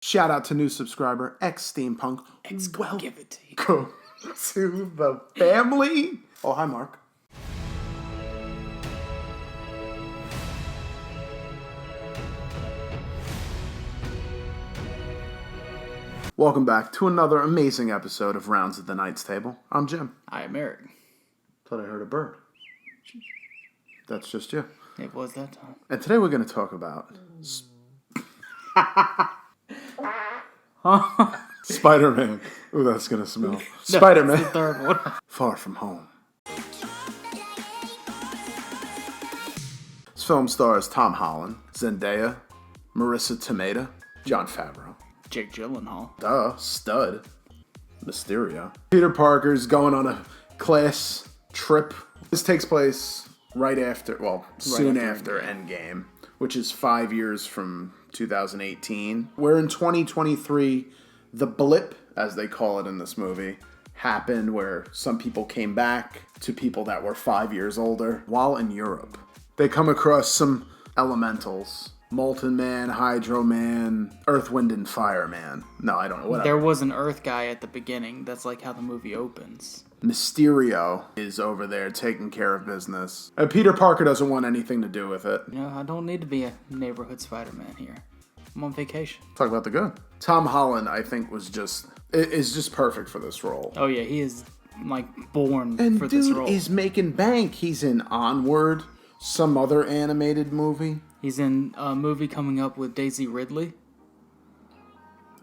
Shout out to new subscriber, X Steampunk. Well, give it to you. Go to the family. Oh, hi, Mark. Welcome back to another amazing episode of Rounds at the Knight's Table. I'm Jim. I am Eric. Thought I heard a bird. That's just you. It was that time. And today we're going to talk about Spider-Man. Ooh, that's going to smell. Spider-Man. That's the third one. Far From Home. This film stars Tom Holland, Zendaya, Marisa Tomei, Jon Favreau. Jake Gyllenhaal. Duh, stud. Mysterio. Peter Parker's going on a class trip. This takes place soon after Endgame, which is 5 years from 2018. Where in 2023, the blip, as they call it in this movie, happened where some people came back to people that were 5 years older while in Europe. They come across some elementals. Molten Man, Hydro Man, Earth, Wind, and Fire Man. No, I don't know. Whatever. There was an Earth guy at the beginning. That's like how the movie opens. Mysterio is over there taking care of business. And Peter Parker doesn't want anything to do with it. You know, I don't need to be a neighborhood Spider-Man here. I'm on vacation. Talk about the good. Tom Holland, I think, is just perfect for this role. Oh yeah, he is like born and for this role. And dude is making bank. He's in Onward, some other animated movie. He's in a movie coming up with Daisy Ridley.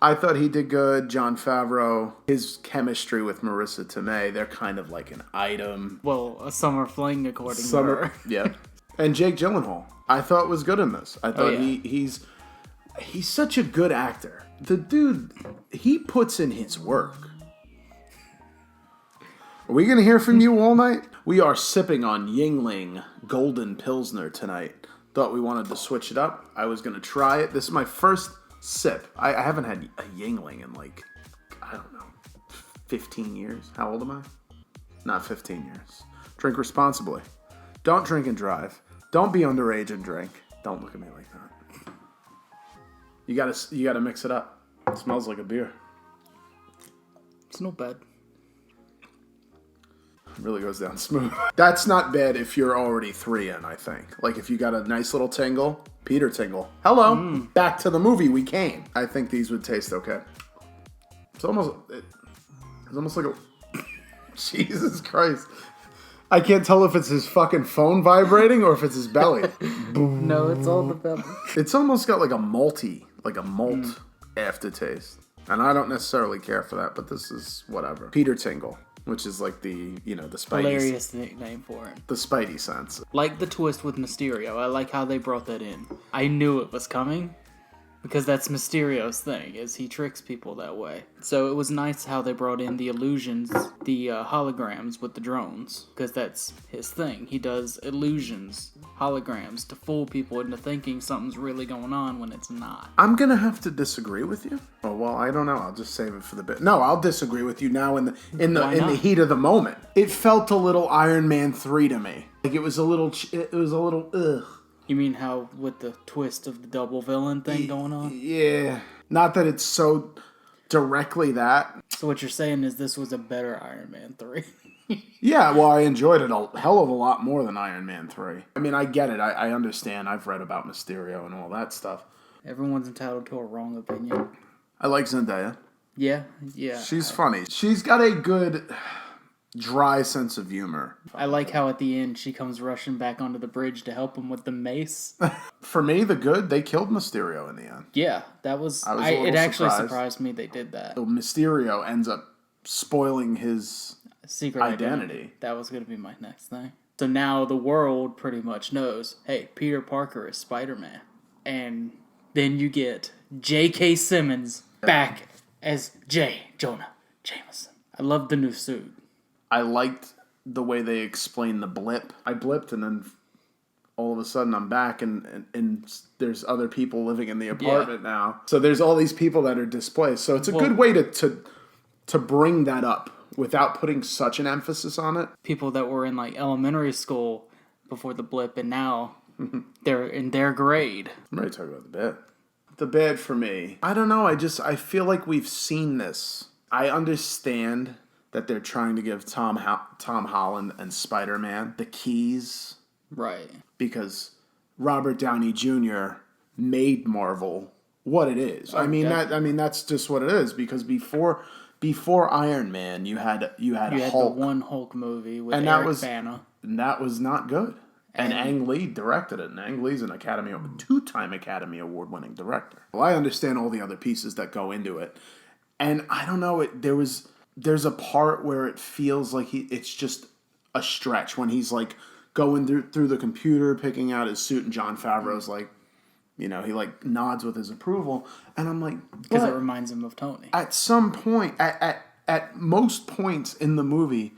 I thought he did good. Jon Favreau, his chemistry with Marisa Tomei, they're kind of like an item. Well, a summer fling, according to her. Yeah. And Jake Gyllenhaal, I thought was good in this. I thought he's such a good actor. The dude, he puts in his work. Are we going to hear from you all night? We are sipping on Yingling Golden Pilsner tonight. Thought we wanted to switch it up. I was going to try it. This is my first sip. I haven't had a Yingling in I don't know, 15 years. How old am I? Not 15 years. Drink responsibly. Don't drink and drive. Don't be underage and drink. Don't look at me like that. You gotta mix it up. It smells like a beer. It's not bad. Really goes down smooth. That's not bad if you're already 3 in, I think. Like if you got a nice little tingle. Peter tingle. Hello. Back to the movie we came. I think these would taste okay. It's almost like a... Jesus Christ. I can't tell if it's his fucking phone vibrating or if it's his belly. No, it's all the belly. It's almost got like a malt aftertaste. And I don't necessarily care for that, but this is whatever. Peter Tingle. Which is like the Spidey... Hilarious nickname for it. The Spidey sense. Like the twist with Mysterio. I like how they brought that in. I knew it was coming. Because that's Mysterio's thing, is he tricks people that way. So it was nice how they brought in the illusions, the holograms with the drones. Because that's his thing. He does illusions, holograms, to fool people into thinking something's really going on when it's not. I'm going to have to disagree with you. Oh, well, I don't know. I'll just save it for the bit. No, I'll disagree with you now in the heat of the moment. It felt a little Iron Man 3 to me. Like it was a little ugh. You mean how with the twist of the double villain thing going on? Yeah. Not that it's so directly that. So what you're saying is this was a better Iron Man 3. Yeah, well, I enjoyed it a hell of a lot more than Iron Man 3. I mean, I get it. I understand. I've read about Mysterio and all that stuff. Everyone's entitled to a wrong opinion. I like Zendaya. Yeah. She's funny. She's got a good... dry sense of humor. I like how at the end she comes rushing back onto the bridge to help him with the mace. For me, they killed Mysterio in the end. Yeah, that was... it actually surprised me they did that. So Mysterio ends up spoiling his secret identity. That was going to be my next thing. So now the world pretty much knows, hey, Peter Parker is Spider-Man. And then you get J.K. Simmons back as J. Jonah Jameson. I love the new suit. I liked the way they explained the blip. I blipped and then all of a sudden I'm back and there's other people living in the apartment now. So there's all these people that are displaced. So it's a good way to bring that up without putting such an emphasis on it. People that were in like elementary school before the blip and now they're in their grade. I'm ready to talk about the bit. The bad for me. I don't know. I feel like we've seen this. I understand that they're trying to give Tom Holland and Spider-Man the keys. Right. Because Robert Downey Jr. made Marvel what it is. Oh, that's just what it is. Because before Iron Man, you had Hulk. The one Hulk movie with And Eric Bana. And that was not good. And Ang Lee directed it. And Ang Lee's an two-time Academy Award-winning director. Well, I understand all the other pieces that go into it. And I don't know, there's a part where it feels like it's just a stretch when he's like going through the computer, picking out his suit, and Jon Favreau's like, he like nods with his approval. And I'm like, because it reminds him of Tony. At some point, at most points in the movie,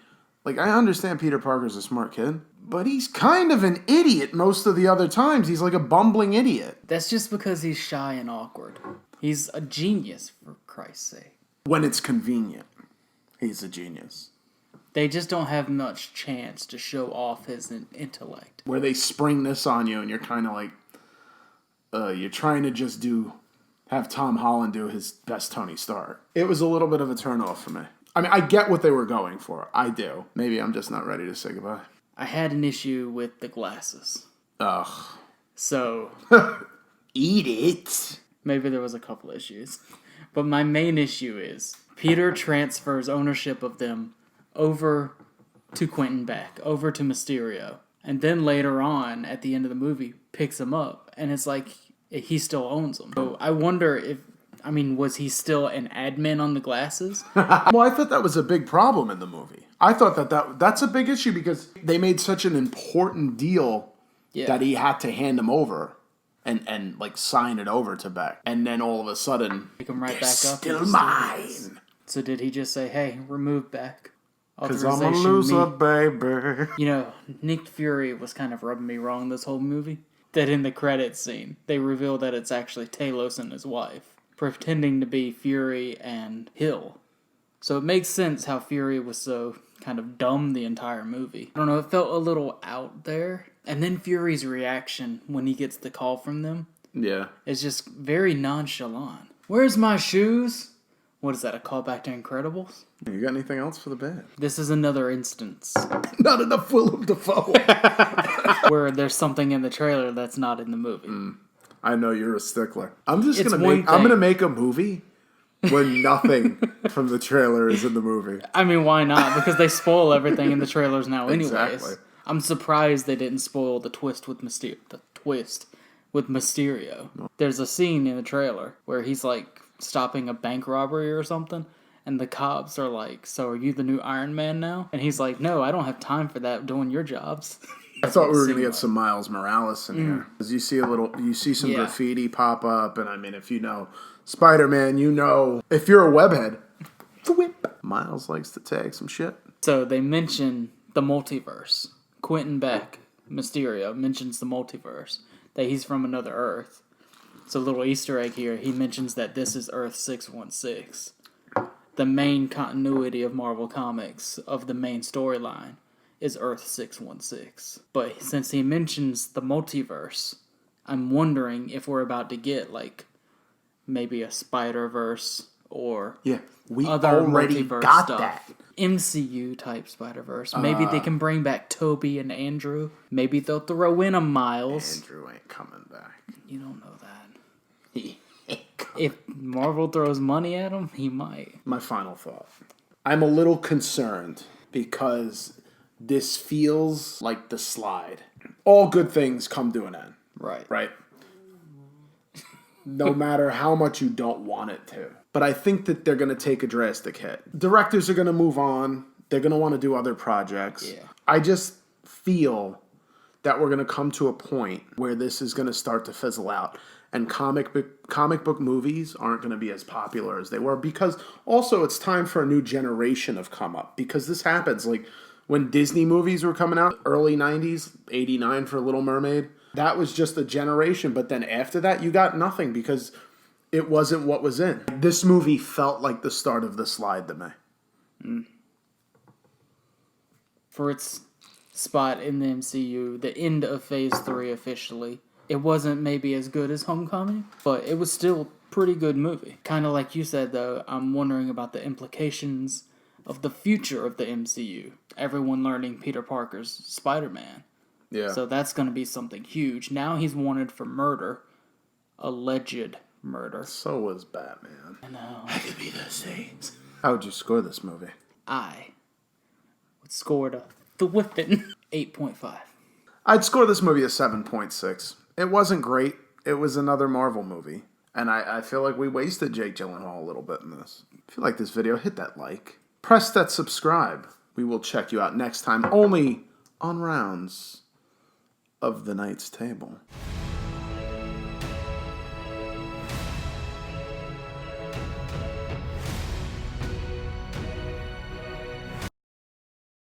like, I understand Peter Parker's a smart kid, but he's kind of an idiot most of the other times. He's like a bumbling idiot. That's just because he's shy and awkward. He's a genius, for Christ's sake. When it's convenient, he's a genius. They just don't have much chance to show off his intellect. Where they spring this on you and you're kind of like, you're trying to just have Tom Holland do his best Tony Stark. It was a little bit of a turnoff for me. I mean, I get what they were going for. I do. Maybe I'm just not ready to say goodbye. I had an issue with the glasses. Ugh. So. Eat it. Maybe there was a couple issues. But my main issue is Peter transfers ownership of them over to Quentin Beck, over to Mysterio. And then later on, at the end of the movie, picks him up. And it's like he still owns them. So I wonder was he still an admin on the glasses? Well, I thought that was a big problem in the movie. I thought that's a big issue because they made such an important deal that he had to hand him over and like sign it over to Beck. And then all of a sudden, pick him right back up. Still mine. So did he just say, "Hey, remove Beck"? Because I'm a loser, baby. Nick Fury was kind of rubbing me wrong this whole movie. That in the credits scene, they reveal that it's actually Talos and his wife, pretending to be Fury and Hill. So it makes sense how Fury was so kind of dumb the entire movie. I don't know, it felt a little out there. And then Fury's reaction when he gets the call from them is just very nonchalant. Where's my shoes? What is that, a callback to Incredibles? You got anything else for the band? This is another instance. Not enough Willem Dafoe. Where there's something in the trailer that's not in the movie. I know you're a stickler. I'm gonna make a movie when nothing from the trailer is in the movie. I mean, why not? Because they spoil everything in the trailers now anyways. Exactly. I'm surprised they didn't spoil the twist with Mysterio. There's a scene in the trailer where he's like stopping a bank robbery or something, and the cops are like, "So are you the new Iron Man now?" And he's like, "No, I don't have time for that doing your jobs." I thought we were going to get some Miles Morales in here. Because you see some graffiti pop up, and I mean, if you know Spider-Man, if you're a webhead, Miles likes to tag some shit. So they mention the multiverse. Quentin Beck, Mysterio, mentions the multiverse, that he's from another Earth. So a little Easter egg here, he mentions that this is Earth 616. The main continuity of Marvel Comics, of the main storyline, is Earth 616. But since he mentions the multiverse, I'm wondering if we're about to get, like, maybe a Spider-Verse or we other already multiverse got stuff. that. MCU type Spider-Verse. Maybe they can bring back Toby and Andrew. Maybe they'll throw in a Miles. Andrew ain't coming back. You don't know that. If Marvel throws money at him, he might. My final thought. I'm a little concerned because this feels like the slide. All good things come to an end. Right? No matter how much you don't want it to. But I think that they're going to take a drastic hit. Directors are going to move on. They're going to want to do other projects. Yeah. I just feel that we're going to come to a point where this is going to start to fizzle out. And comic book movies aren't going to be as popular as they were. Because also it's time for a new generation of come up. Because this happens. Like when Disney movies were coming out, early 90s, 89 for Little Mermaid. That was just a generation. But then after that, you got nothing because it wasn't what was in. This movie felt like the start of the slide to me. For its spot in the MCU, the end of Phase 3 officially, It wasn't maybe as good as Homecoming, but it was still a pretty good movie. Kind of like you said, though, I'm wondering about the implications of the future of the MCU. Everyone learning Peter Parker's Spider-Man. Yeah. So that's going to be something huge. Now he's wanted for murder. Alleged murder. So was Batman. I know. I could be the Saints. How would you score this movie? I would score the whipping 8.5. I'd score this movie a 7.6. It wasn't great. It was another Marvel movie. And I feel like we wasted Jake Gyllenhaal a little bit in this. If you like this video, hit that like. Press that subscribe. We will check you out next time only on Rounds of the Knight's Table.